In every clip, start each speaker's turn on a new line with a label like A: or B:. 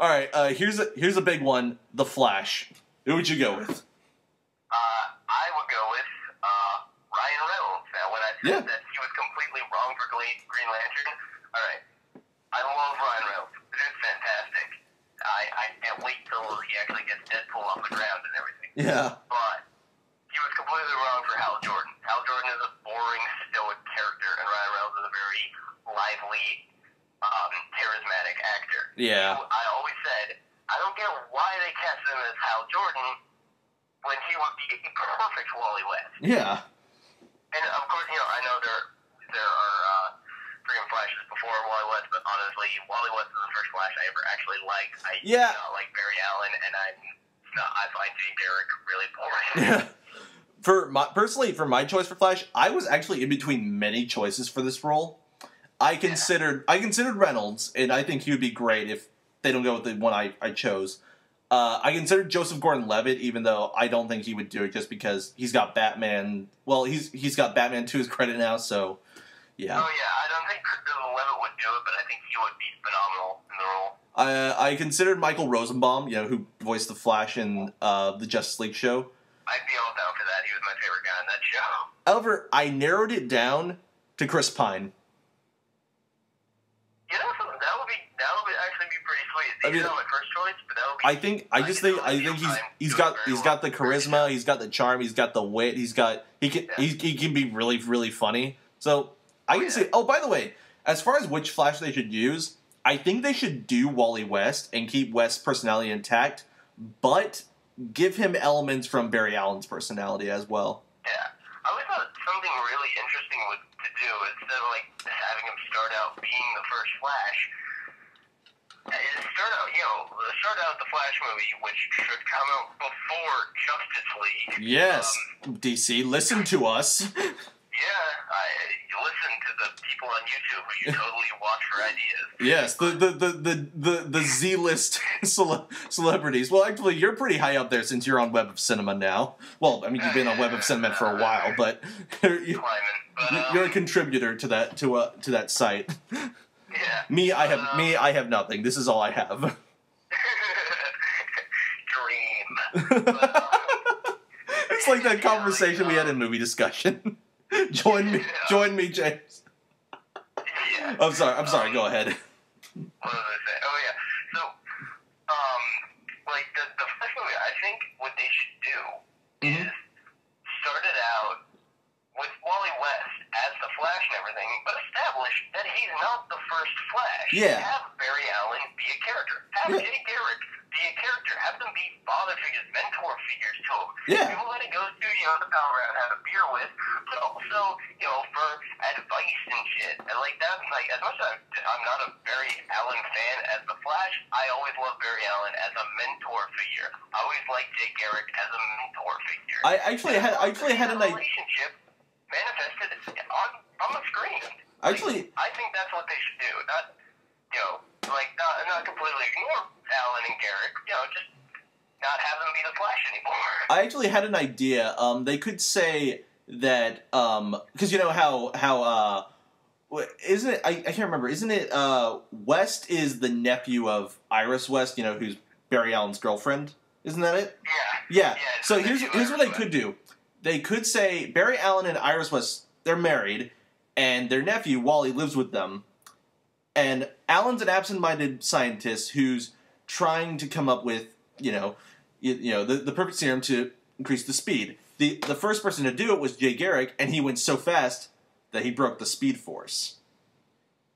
A: All right, here's a big one. The Flash. Who would you go with?
B: I would go with Ryan Reynolds. Now, when I said that he was completely wrong for Green Lantern, all right, I love Ryan Reynolds. The dude's fantastic. I can't wait till he actually gets Deadpool off the ground and everything.
A: Yeah.
B: But he was completely wrong for Hal Jordan. Hal Jordan is a boring, stoic character, and Ryan Reynolds is a very lively, charismatic actor.
A: Yeah.
B: So I always said, I don't get why they cast him as Hal Jordan when he would be a perfect Wally West.
A: Yeah.
B: And of course, I know there are freaking Flashes before Wally West, but honestly, Wally West is the first Flash I ever actually liked. I do not like Barry Allen, and I find Jay Garrick really boring.
A: Personally, for my choice for Flash, I was actually in between many choices for this role. I considered Reynolds, and I think he would be great if they don't go with the one I chose. I considered Joseph Gordon-Levitt, even though I don't think he would do it just because he's got Batman. Well, he's got Batman to his credit now, so yeah.
B: Oh yeah, I don't think Levitt would do it, but I think he would be phenomenal in the role.
A: I considered Michael Rosenbaum, who voiced the Flash in the Justice League show.
B: I'd be all down for that. He was my favorite guy in that show.
A: However, I narrowed it down to Chris Pine.
B: That would actually be pretty sweet. He's not my first choice, but that would be.
A: I think he's got the charisma, he's got the charm, he's got the wit, he can be really, really funny. So I can say. Oh, by the way, as far as which Flash they should use, I think they should do Wally West and keep West's personality intact, but give him elements from Barry Allen's personality as well.
B: Yeah, I always thought something really interesting to do instead of having him start out being the first Flash. Start out the Flash movie, which should come out before Justice League.
A: Yes, DC, listen to us.
B: Yeah, you listen to the people on YouTube who you totally watch for ideas.
A: Yes, the Z-list celebrities. Well, actually, you're pretty high up there since you're on Web of Cinema now. Well, I mean, you've been on Web of Cinema for a while, but you're a contributor to that site.
B: Yeah.
A: Me, I have nothing. This is all I have.
B: Dream.
A: It's like that conversation we had in movie discussion. Join me, James.
B: Yeah.
A: I'm sorry. Go ahead.
B: What was I saying? Oh yeah. So, the Flash movie, I think what they should do is start it out with Wally West as the Flash and everything, but establish that he's not the first Flash.
A: Yeah.
B: Have Barry Allen be a character. Have Jay Garrick be a character. Have them be father figures, mentor figures to him.
A: Yeah.
B: People let it go to, the pal around, have a beer with, but also, for advice and shit. And that, as much as I'm not a Barry Allen fan as the Flash, I always love Barry Allen as a mentor figure. I always liked Jay Garrick as a mentor figure.
A: I actually had a
B: relationship manifested on the screen. I think that's what they should do. Not completely ignore Allen and Garrick. Just not have them be the Flash anymore.
A: I actually had an idea. They could say that because how isn't it? I can't remember. Isn't it West is the nephew of Iris West? Who's Barry Allen's girlfriend. Isn't that it?
B: Yeah.
A: Yeah. So here's what they could do. They could say Barry Allen and Iris West, they're married, and their nephew, Wally, lives with them. And Allen's an absent-minded scientist who's trying to come up with, the perfect serum to increase the speed. The first person to do it was Jay Garrick, and he went so fast that he broke the Speed Force.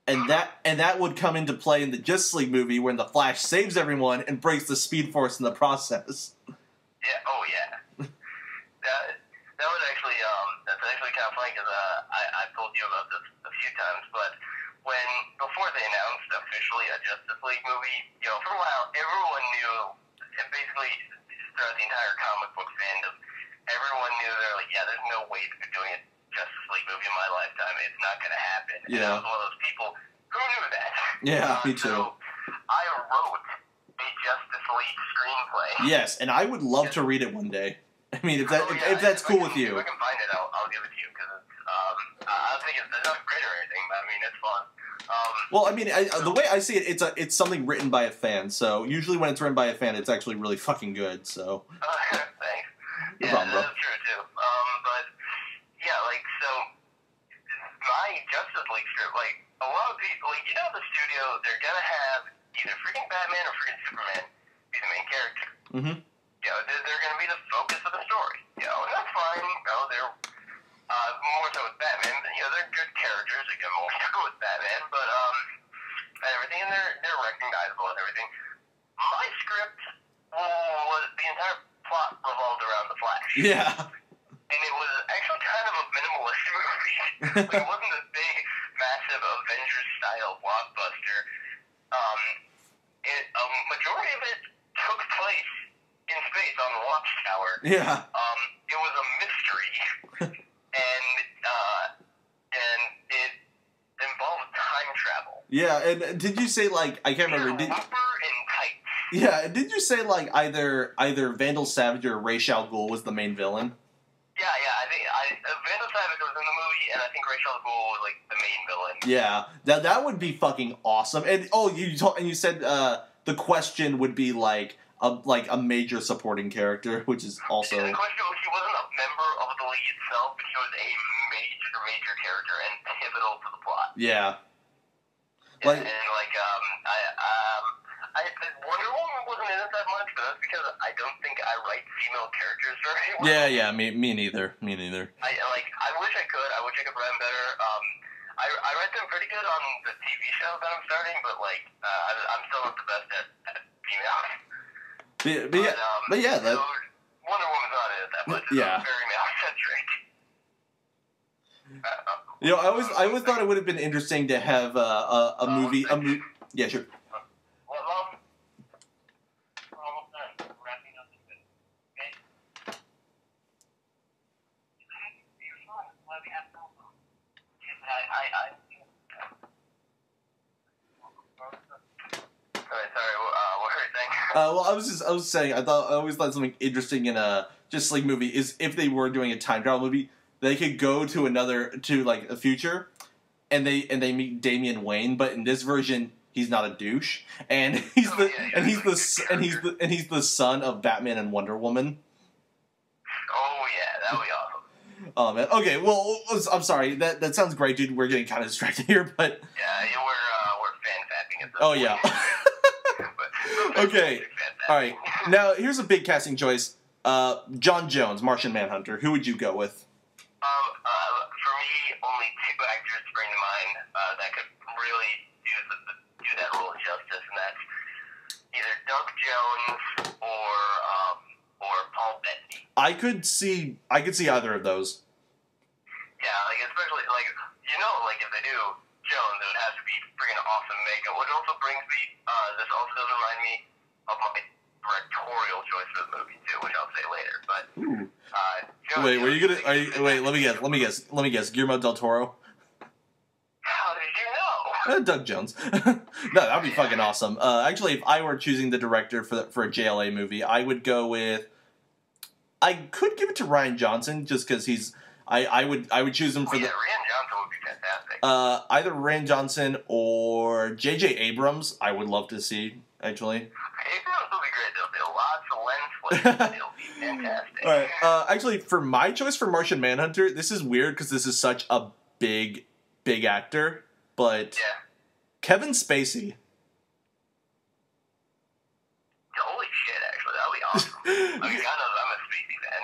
A: And that would come into play in the Justice League movie when the Flash saves everyone and breaks the Speed Force in the process.
B: Yeah. Oh yeah. That would actually that's actually kind of funny because I've told you about this a few times, but before they announced officially a Justice League movie, for a while everyone knew, and basically throughout the entire comic book fandom, everyone knew they're like, yeah, there's no way they're doing a Justice League movie in my lifetime. It's not going to happen.
A: Yeah.
B: And I was one of those people who knew that.
A: Yeah, me too.
B: So I wrote a Justice League screenplay.
A: Yes, and I would love to read it one day. I mean, if that's cool with you.
B: If I can find it, I'll give it to you because it's. I don't think it's not great or anything, but I mean, it's fun.
A: Well, I mean, the way I see it, it's something written by a fan. So usually when it's written by a fan, it's actually really fucking good. So.
B: Thanks.
A: No
B: Yeah,
A: problem, bro.
B: that's true too. But yeah, like so, my Justice League script, like a lot of people, like the studio, they're gonna have either freaking Batman or freaking Superman be the main character.
A: Mm-hmm.
B: They're gonna be the focus of the story. And that's fine. They're more so with Batman. They're good characters. They get more so with Batman, but and everything, and they're recognizable and everything. My script was the entire plot revolved around the Flash.
A: Yeah.
B: And it was actually kind of a minimalist movie. Like, it wasn't a big, massive Avengers-style blockbuster. A majority of it took place in space on the Watchtower.
A: Yeah.
B: It was a mystery, and it involved time travel.
A: Yeah, and did you say, like, I can't remember.
B: Rubber and tights.
A: Yeah, did you say, like, either Vandal Savage or Ra's al Ghul was the main villain?
B: Yeah, I think Vandal Savage was in the movie, and I think Ra's al Ghul was like the main villain.
A: Yeah, that would be fucking awesome. And you said the question would be like a major supporting character, which is also.
B: And the question was, he wasn't a member of the League itself, but he was a major character and pivotal to the plot.
A: Yeah.
B: Like, Wonder Woman wasn't in it that much, but that's because I don't think I write female characters very well.
A: Yeah, me neither.
B: I wish I could. I wish I could write them better. I write them pretty good on the TV show that I'm starting, but I'm still not the best at female. Wonder Woman's not in it that much.
A: Yeah.
B: It's very male centric.
A: I always thought it would have been interesting to have a movie. Yeah, sure. Well, I was saying, I always thought something interesting in a Justice League movie is if they were doing a time travel movie, they could go to a future, and they meet Damian Wayne, but in this version, he's not a douche, and he's the son of Batman and Wonder Woman.
B: Oh yeah, that would be awesome.
A: Oh man. Okay. Well, I'm sorry. That sounds great, dude. We're getting kind of distracted here, but
B: yeah, we're fan fapping at this
A: oh
B: point.
A: yeah. Okay. All right. Now here's a big casting choice. John Jones, Martian Manhunter. Who would you go with?
B: For me, only two actors spring to mind that could really do that role justice, and that's either Doug Jones or Paul Bettany.
A: I could see either of those.
B: Yeah, especially if they do Jones, it would have to be freaking awesome makeup. Which also brings me, this also does remind me of my directorial choice for the movie too, which I'll say later. But
A: wait, were you gonna? Wait, let me guess. Guillermo del Toro.
B: How did you know?
A: Doug Jones. No, that would be fucking awesome. Actually, if I were choosing the director for a JLA movie, I would go with. I could give it to Rian Johnson just because he's. I would choose him for
B: Rian Johnson would be fantastic.
A: Either Rian Johnson or J.J. Abrams. I would love to see actually.
B: Abrams will be great. There'll be lots of lens flicks. It'll be fantastic.
A: All right. Actually, for my choice for Martian Manhunter, this is weird because this is such a big actor, but
B: yeah.
A: Kevin Spacey.
B: Holy shit! Actually, that would be awesome. I'm a Spacey fan.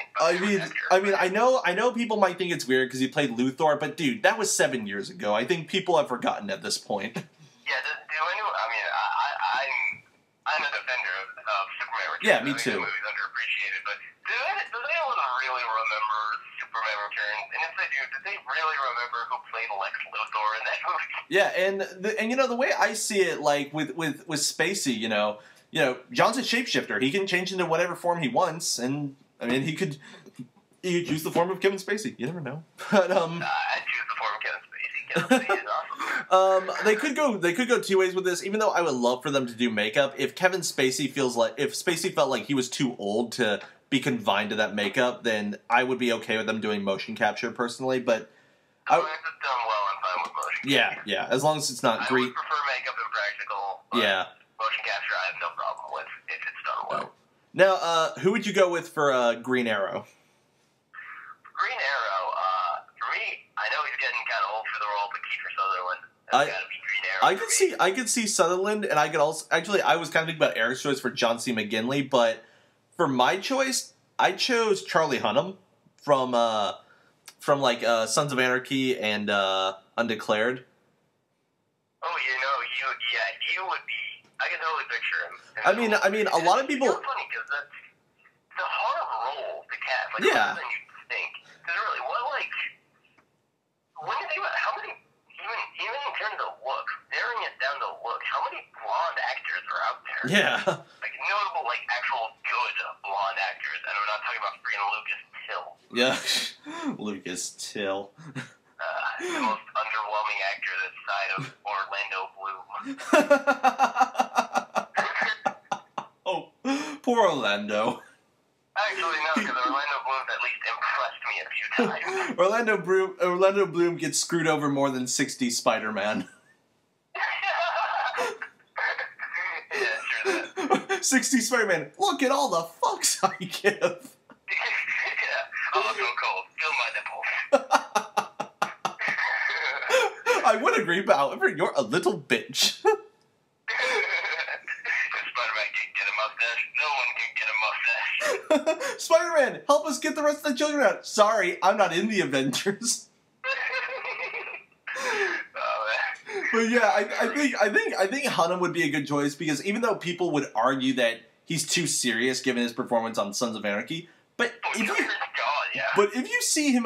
A: I mean, I know people might think it's weird because he played Luthor, but dude, that was 7 years ago. I think people have forgotten at this point.
B: Yeah, I'm a defender of Superman Returns.
A: Yeah, me
B: I think
A: too.
B: the movie's underappreciated, but does anyone really remember Superman Returns? And if they do they really remember who played Lex Luthor in that movie?
A: Yeah, and the way I see it, like with Spacey, John's a shapeshifter. He can change into whatever form he wants, and I mean, he could choose the form of Kevin Spacey. You never know. But
B: I'd choose the form of Kevin Spacey. Kevin Spacey is awesome.
A: They could go two ways with this. Even though I would love for them to do makeup, if Spacey felt like he was too old to be confined to that makeup, then I would be okay with them doing motion capture personally. But
B: if it's done well, I'm fine with motion
A: Yeah. As long as it's not
B: I
A: green.
B: would prefer makeup and practical. But
A: Yeah.
B: motion capture, I have no problem with if it's done well.
A: Now, who would you go with for Green Arrow?
B: Green Arrow, for me, I know he's getting kind of old for the role, but Kiefer Sutherland has got to be Green Arrow.
A: I could see Sutherland, and I could also actually I was kind of thinking about Eric's choice for John C. McGinley, but for my choice, I chose Charlie Hunnam from Sons of Anarchy and Undeclared.
B: Oh, you would be. I can totally picture him.
A: I mean, a lot of people.
B: It's funny because it's a hard role to cast. Like,
A: Yeah.
B: harder than you'd think. Because really, when you think about how many, even in terms of look, narrowing it down to look, how many blonde actors are out there?
A: Yeah.
B: Like notable, like actual good blonde actors, and I'm not talking about freaking Lucas Till.
A: Yeah. Lucas Till.
B: The most underwhelming actor this side of Orlando Bloom.
A: Oh, poor Orlando.
B: Actually, no, because Orlando Bloom's at least impressed me a few times.
A: Orlando Bloom gets screwed over more than 60 Spider-Man.
B: Yeah, sure that.
A: 60 Spider-Man. Look at all the fucks I give.
B: Yeah. Oh, so cold. Feel my nipples.
A: I would agree, but however, you're a little bitch.
B: Spider-Man can get a mustache. No one can get a mustache.
A: Spider-Man, help us get the rest of the children out. Sorry, I'm not in the Avengers.
B: Oh, man.
A: But yeah, I think Hunnam would be a good choice because even though people would argue that he's too serious given his performance on Sons of Anarchy, but
B: Oh,
A: if you
B: God, yeah.
A: but if you see him